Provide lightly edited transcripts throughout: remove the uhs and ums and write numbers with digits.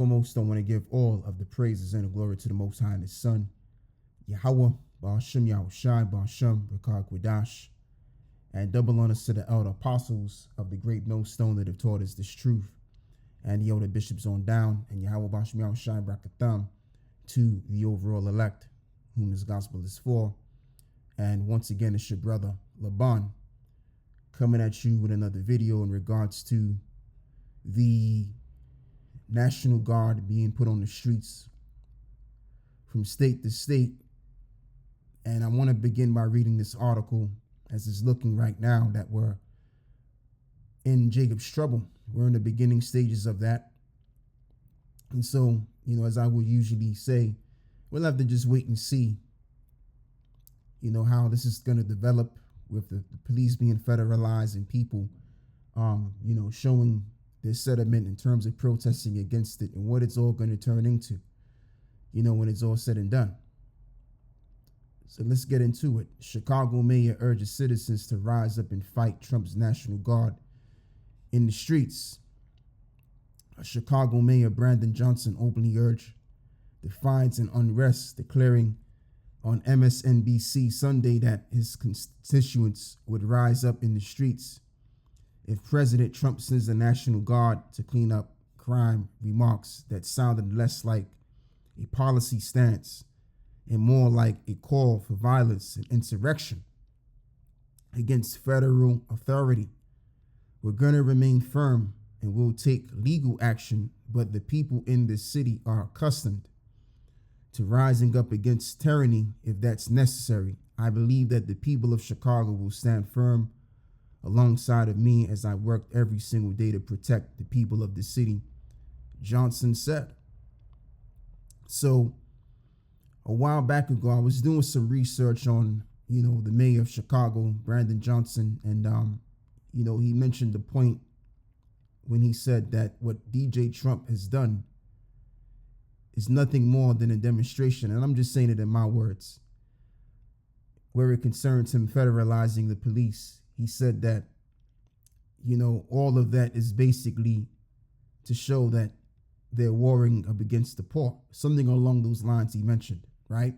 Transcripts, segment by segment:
Foremost, I want to give all of the praises and the glory to the Most High and His Son, Yahweh, Ba'ashem Yahushai, Ba'ashem, Rakah Quadash, and double honors to the elder apostles of the great millstone that have taught us this truth, and the elder bishops on down, and Yahweh, Ba'ashem Yahushai, Brakatham, to the overall elect, whom this gospel is for. And once again, it's your brother, Laban, coming at you with another video in regards to the National Guard being put on the streets from state to state. And I want to begin by reading this article as it's looking right now that we're in Jacob's trouble. We're in the beginning stages of that. And so, as I would usually say, we'll have to just wait and see, how this is going to develop with the police being federalized and people, showing their sentiment in terms of protesting against it and what it's all going to turn into, when it's all said and done. So let's get into it. Chicago mayor urges citizens to rise up and fight Trump's National Guard in the streets. Chicago Mayor Brandon Johnson openly urged defiance and unrest, declaring on MSNBC Sunday that his constituents would rise up in the streets if President Trump sends the National Guard to clean up crime. Remarks that sounded less like a policy stance and more like a call for violence and insurrection against federal authority. We're going to remain firm and will take legal action, but the people in this city are accustomed to rising up against tyranny if that's necessary. I believe that the people of Chicago will stand firm alongside of me as I worked every single day to protect the people of the city, Johnson said. So a while back ago, I was doing some research on, the mayor of Chicago, Brandon Johnson, and, he mentioned the point when he said that what DJ Trump has done is nothing more than a demonstration, and I'm just saying it in my words, where it concerns him federalizing the police. He said that, all of that is basically to show that they're warring up against the poor, something along those lines he mentioned, right?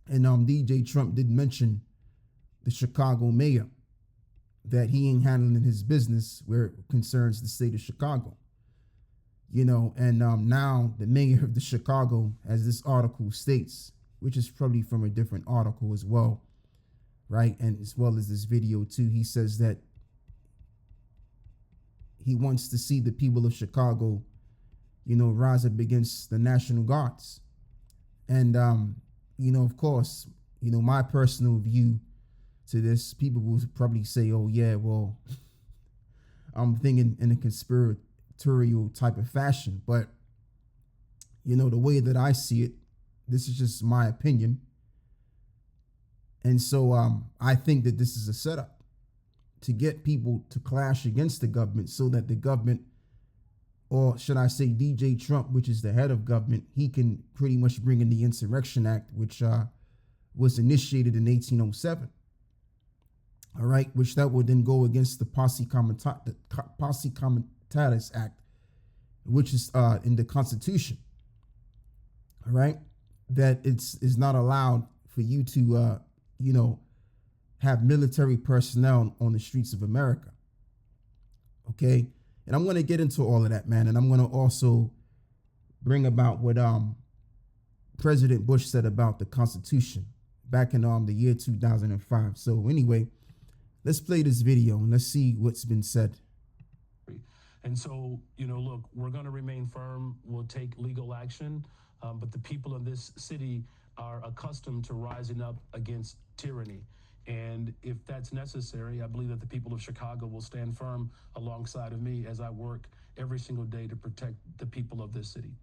And DJ Trump did mention the Chicago mayor, that he ain't handling his business where it concerns the state of Chicago. And now the mayor of the Chicago, as this article states, which is probably from a different article as well, right? And as well as this video too, he says that he wants to see the people of Chicago, rise up against the National Guards. And, of course, my personal view to this, people will probably say, oh yeah, well, I'm thinking in a conspiratorial type of fashion, but the way that I see it, this is just my opinion. And so I think that this is a setup to get people to clash against the government so that the government, or should I say DJ Trump, which is the head of government, he can pretty much bring in the Insurrection Act, which was initiated in 1807. All right, which that would then go against the Posse Comitatus Act, which is in the Constitution. All right, that is not allowed for you to, have military personnel on the streets of America. Okay, and I'm going to get into all of that, man, and I'm going to also bring about what President Bush said about the Constitution back in the year 2005. So anyway, let's play this video and let's see what's been said. And so, look, we're going to remain firm. We'll take legal action. But the people in this city are accustomed to rising up against tyranny. And if that's necessary, I believe that the people of Chicago will stand firm alongside of me as I work every single day to protect the people of this city.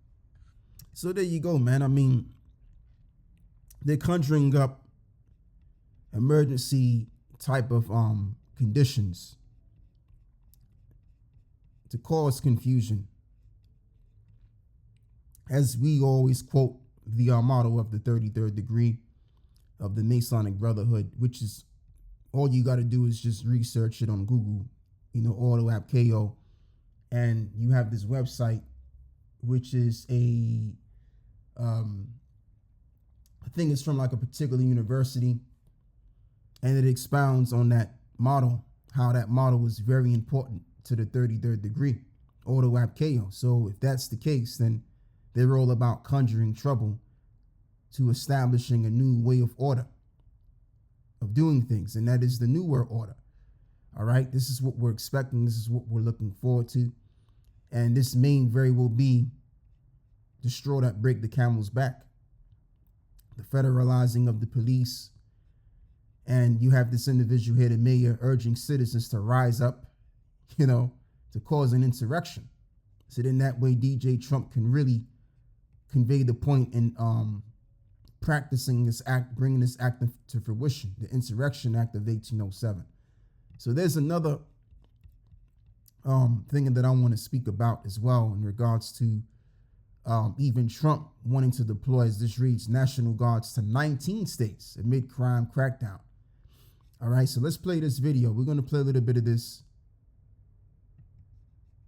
So there you go, man. I mean, they're conjuring up emergency type of conditions to cause confusion. As we always quote the motto of the 33rd degree of the Masonic Brotherhood, which is all you got to do is just research it on Google, Auto App KO, and you have this website which is I think it's from like a particular university, and it expounds on that model, how that model is very important to the 33rd degree, Ordo ab Chao. So if that's the case, then they're all about conjuring trouble to establishing a new way of order of doing things, and that is the New World Order. All right, this is what we're expecting. This is what we're looking forward to, and this may very well be the straw that break the camel's back. The federalizing of the police, and you have this individual here, the mayor, urging citizens to rise up, to cause an insurrection. So then that way DJ Trump can really convey the point in practicing this act, bringing this act to fruition, the Insurrection Act of 1807. So there's another thing that I want to speak about as well in regards to even Trump wanting to deploy, as this reads, National Guards to 19 states amid crime crackdown. All right, so let's play this video. We're going to play a little bit of this,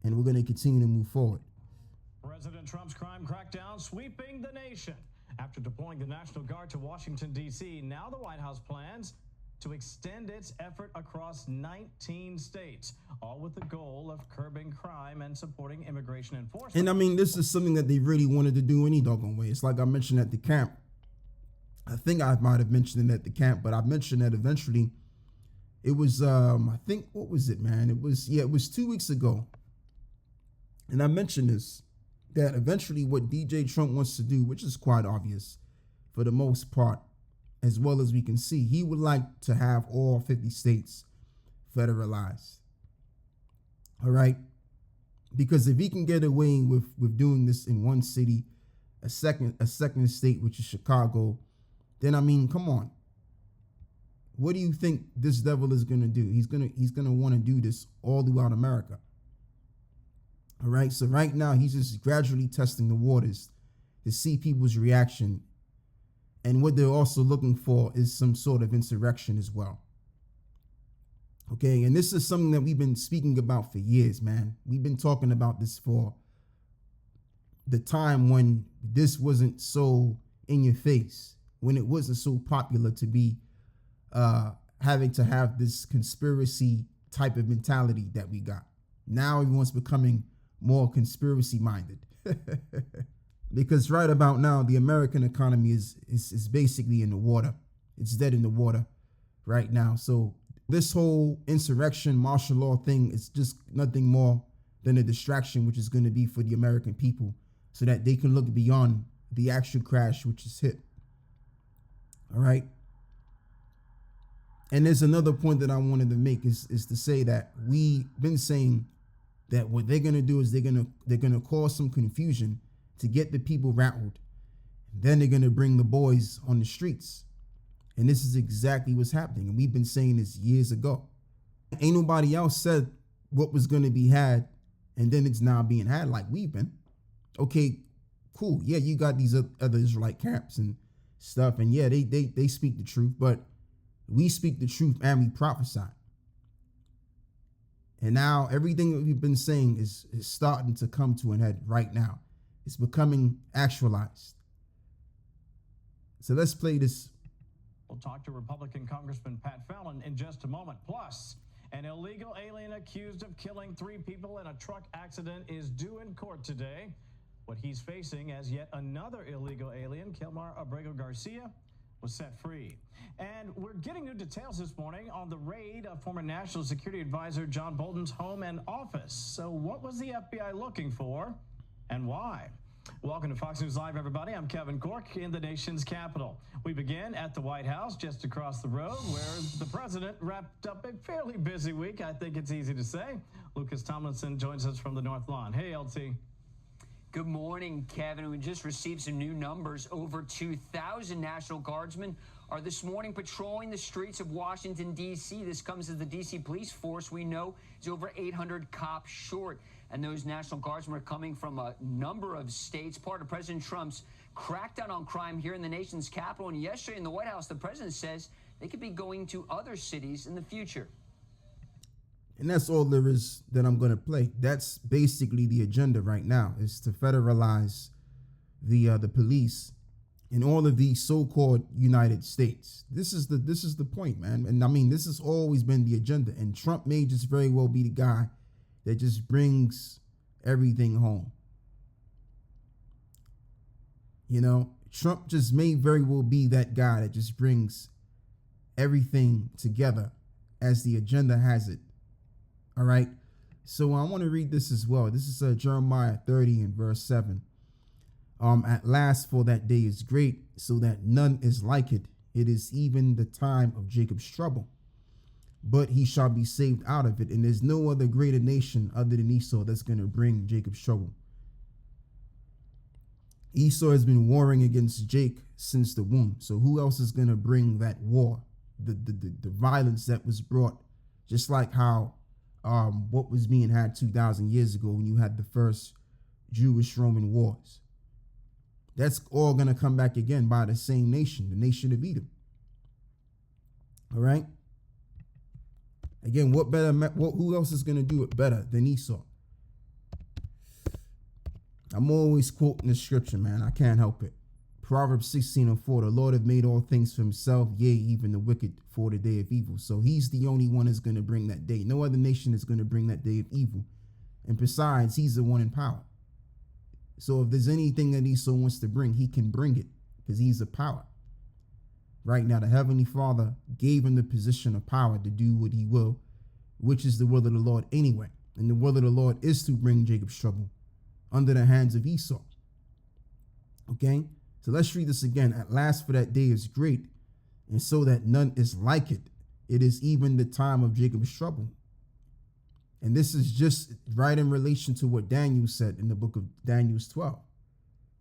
and we're going to continue to move forward. President Trump's crime crackdown sweeping the nation. After deploying the National Guard to Washington, D.C., now the White House plans to extend its effort across 19 states, all with the goal of curbing crime and supporting immigration enforcement. And I mean, this is something that they really wanted to do any doggone way. It's like I mentioned at the camp. I think I might have mentioned it at the camp, but I mentioned that eventually it was, I think, what was it, man? It was 2 weeks ago. And I mentioned this, that eventually what DJ Trump wants to do, which is quite obvious for the most part, as well as we can see, he would like to have all 50 states federalized. All right. Because if he can get away with doing this in one city, a second state, which is Chicago, then I mean, come on. What do you think this devil is going to do? He's going to want to do this all throughout America. All right. So right now he's just gradually testing the waters to see people's reaction. And what they're also looking for is some sort of insurrection as well. Okay, and this is something that we've been speaking about for years, man. We've been talking about this for the time when this wasn't so in your face, when it wasn't so popular to be having to have this conspiracy type of mentality that we got. Now everyone's becoming more conspiracy minded. Because right about now, the American economy is basically in the water. It's dead in the water right now. So this whole insurrection, martial law thing is just nothing more than a distraction, which is going to be for the American people so that they can look beyond the actual crash, which is hit. All right. And there's another point that I wanted to make is to say that we've been saying that what they're going to do is they're going to cause some confusion to get the people rattled. Then they're going to bring the boys on the streets. And this is exactly what's happening. And we've been saying this years ago. Ain't nobody else said what was going to be had, and then it's now being had like we've been. Okay, cool. Yeah, you got these other Israelite camps and stuff. And yeah, they speak the truth, but we speak the truth and we prophesy. And now everything that we've been saying is starting to come to an end right now. It's becoming actualized. So let's play this. We'll talk to Republican Congressman Pat Fallon in just a moment. Plus, an illegal alien accused of killing 3 people in a truck accident is due in court today. What he's facing as yet another illegal alien, Kilmar Abrego Garcia, was set free. And we're getting new details this morning on the raid of former National Security Advisor John Bolton's home and office. So what was the FBI looking for and why? Welcome to Fox News Live, everybody. I'm Kevin Cork in the nation's capital. We begin at the White House just across the road where the president wrapped up a fairly busy week, I think it's easy to say. Lucas Tomlinson joins us from the North Lawn. Hey, LT. Good morning, Kevin. We just received some new numbers. Over 2,000 National Guardsmen are this morning patrolling the streets of Washington, D.C. This comes as the D.C. police force, we know, is over 800 cops short. And those National Guardsmen are coming from a number of states, part of President Trump's crackdown on crime here in the nation's capital. And yesterday in the White House, the president says they could be going to other cities in the future. And that's all there is that I'm going to play. That's basically the agenda right now, is to federalize the police in all of these so-called United States. This is the point, man. And I mean, this has always been the agenda. And Trump may just very well be the guy that just brings everything home. You know, Trump just may very well be that guy that just brings everything together as the agenda has it. All right. So I want to read this as well. This is Jeremiah 30 and verse 7. At last, for that day is great, so that none is like it. It is even the time of Jacob's trouble, but he shall be saved out of it. And there's no other greater nation other than Esau that's going to bring Jacob's trouble. Esau has been warring against Jake since the womb. So who else is going to bring that war? The violence that was brought, just like how what was being had 2,000 years ago when you had the first Jewish-Roman wars. That's all going to come back again by the same nation, the nation of Edom. All right. Again, who else is going to do it better than Esau? I'm always quoting the scripture, man. I can't help it. Proverbs 16:4, the Lord have made all things for himself, yea, even the wicked for the day of evil. So he's the only one that's going to bring that day. No other nation is going to bring that day of evil. And besides, he's the one in power. So if there's anything that Esau wants to bring, he can bring it because he's a power. Right now, the Heavenly Father gave him the position of power to do what he will, which is the will of the Lord anyway. And the will of the Lord is to bring Jacob's trouble under the hands of Esau. Okay, so let's read this again. At last, for that day is great, and so that none is like it. It is even the time of Jacob's trouble. And this is just right in relation to what Daniel said in the book of Daniel 12,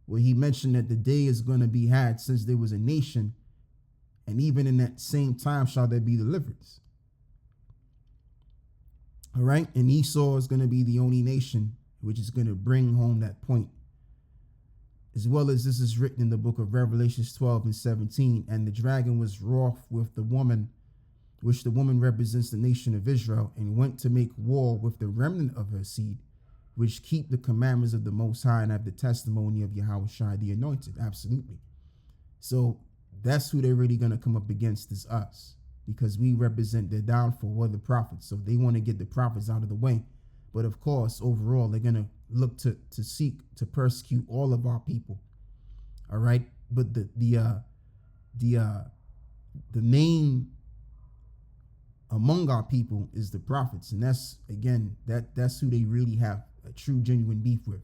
where he mentioned that the day is going to be had since there was a nation, and even in that same time shall there be deliverance. All right, and Esau is going to be the only nation which is going to bring home that point. As well as this is written in the book of Revelations 12 and 17, and the dragon was wroth with the woman, which the woman represents the nation of Israel, and went to make war with the remnant of her seed, which keep the commandments of the Most High and have the testimony of Yahushua the Anointed. Absolutely. So that's who they're really going to come up against, is us, because we represent the downfall of the prophets. So they want to get the prophets out of the way. But of course, overall, they're going to look to seek to persecute all of our people. All right. But the main among our people is the prophets. And that's, again, that's who they really have a true, genuine beef with.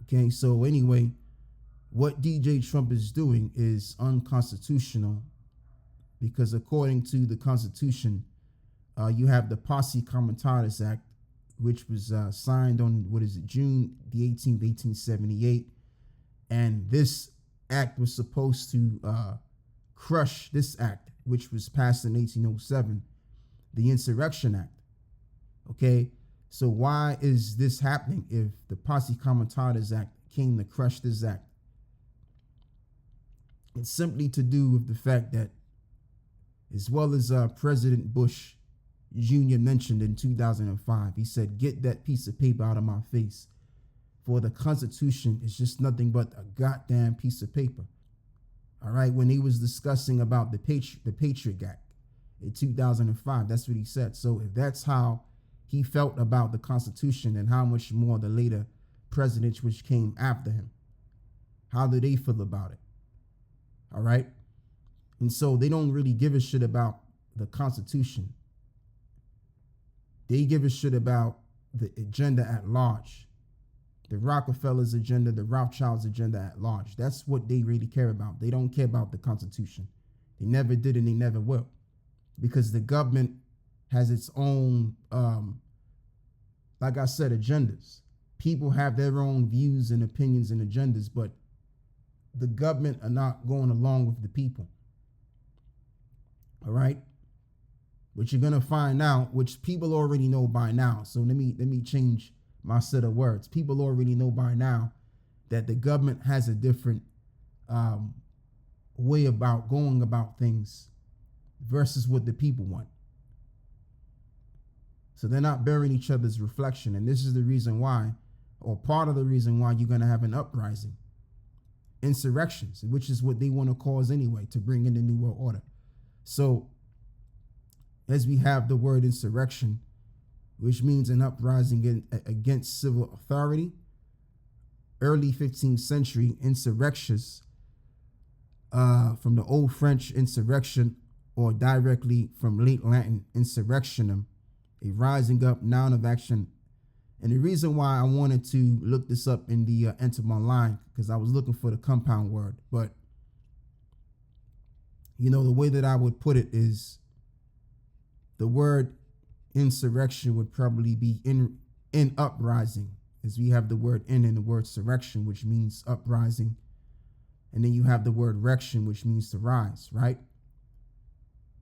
Okay. So anyway, what DJ Trump is doing is unconstitutional, because according to the Constitution, you have the Posse Comitatus Act, which was signed on, June the 18th, 1878. And this act was supposed to crush this act, which was passed in 1807, the Insurrection Act. Okay, so why is this happening if the Posse Comitatus Act came to crush this act? It's simply to do with the fact that, as well as President Bush Jr. mentioned in 2005, he said, get that piece of paper out of my face, for the Constitution is just nothing but a goddamn piece of paper. All right, when he was discussing about the Patriot Act in 2005, that's what he said. So if that's how he felt about the Constitution, and how much more the later presidents which came after him, how do they feel about it? All right. And so they don't really give a shit about the Constitution. They give a shit about the agenda at large, the Rockefellers' agenda, the Rothschilds' agenda at large. That's what they really care about. They don't care about the Constitution. They never did, and they never will, because the government has its own, like I said, agendas. People have their own views and opinions and agendas, but the government are not going along with the people. All right. What you're gonna find out, which people already know by now. So let me change my set of words. People already know by now that the government has a different way about going about things versus what the people want. So they're not bearing each other's reflection. And this is the reason why, or part of the reason why, you're going to have an uprising, insurrections, which is what they want to cause anyway, to bring in the New World Order. So as we have the word insurrection, which means an uprising against civil authority, early 15th century insurrections, from the Old French insurrection, or directly from late Latin insurrectionum, a rising up, noun of action. And the reason why I wanted to look this up in the enter my line, because I was looking for the compound word, but you know, the way that I would put it is the word insurrection would probably be in uprising, as we have the word in the word surrection, which means uprising. And then you have the word rection, which means to rise, right?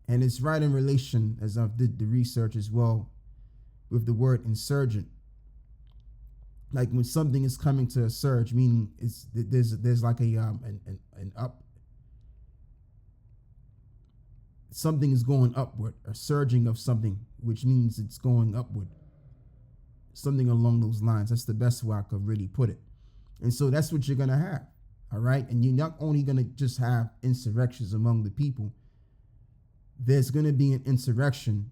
And it's right in relation, as I've did the research as well, with the word insurgent. Like when something is coming to a surge, meaning there's like an up, something is going upward, a surging of something, which means it's going upward. Something along those lines. That's the best way I could really put it. And so that's what you're gonna have, all right? And you're not only gonna just have insurrections among the people, there's going to be an insurrection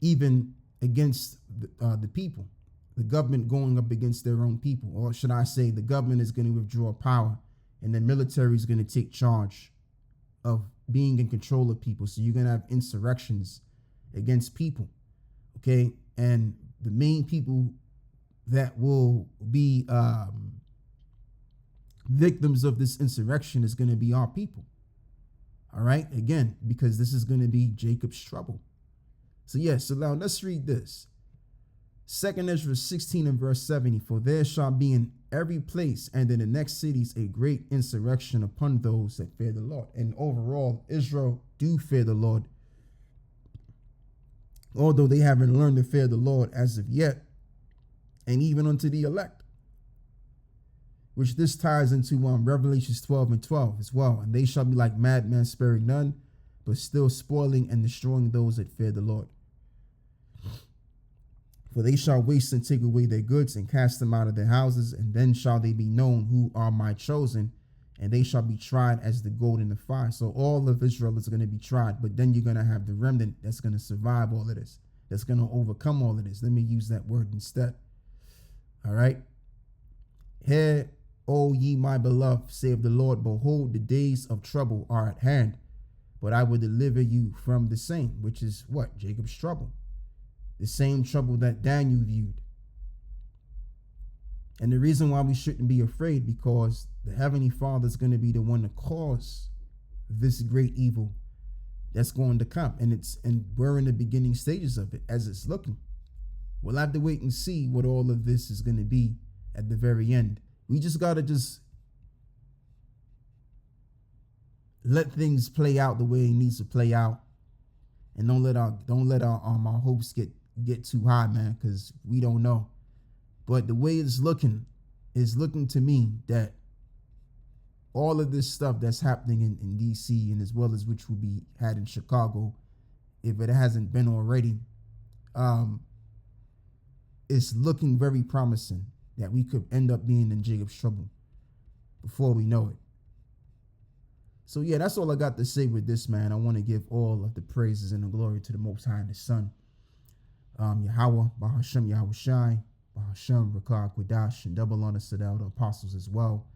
even against the people, the government going up against their own people. Or should I say, the government is going to withdraw power and the military is going to take charge of being in control of people. So you're going to have insurrections against people, okay? And the main people that will be victims of this insurrection is going to be our people. All right, again, because this is going to be Jacob's trouble. So yes, so now let's read this. 2 Ezra 16 and verse 70, for there shall be in every place and in the next cities a great insurrection upon those that fear the Lord. And overall, Israel do fear the Lord, although they haven't learned to fear the Lord as of yet, and even unto the elect. Which this ties into Revelations 12 and 12 as well. And they shall be like madmen, sparing none, but still spoiling and destroying those that fear the Lord. For they shall waste and take away their goods and cast them out of their houses, and then shall they be known who are my chosen, and they shall be tried as the gold in the fire. So all of Israel is going to be tried, but then you're going to have the remnant that's going to survive all of this, that's going to overcome all of this. Let me use that word instead. All right. Here, O ye my beloved, save the Lord, behold, the days of trouble are at hand, but I will deliver you from the same, which is what? Jacob's trouble. The same trouble that Daniel viewed. And the reason why we shouldn't be afraid, because the Heavenly Father is going to be the one to cause this great evil that's going to come. And we're in the beginning stages of it as it's looking. We'll have to wait and see what all of this is going to be at the very end. We just got to just let things play out the way it needs to play out, and don't let our hopes get too high, man, because we don't know. But the way it's looking is looking to me that all of this stuff that's happening in DC, and as well as which will be had in Chicago, if it hasn't been already, it's looking very promising that we could end up being in Jacob's trouble before we know it. So yeah, that's all I got to say with this, man. I want to give all of the praises and the glory to the Most High and His Son, Yahweh, Bahashem, Yahweh Shai, Bahashem, Rakah, Quadash, and double honor to the other apostles as well,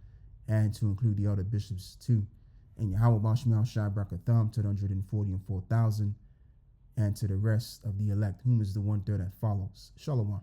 and to include the other bishops too. And Yahweh, Bahashem, Yahweh Shai, Brakatham, to the 144,000, and to the rest of the elect, whom is the 1/3 that follows. Shalom.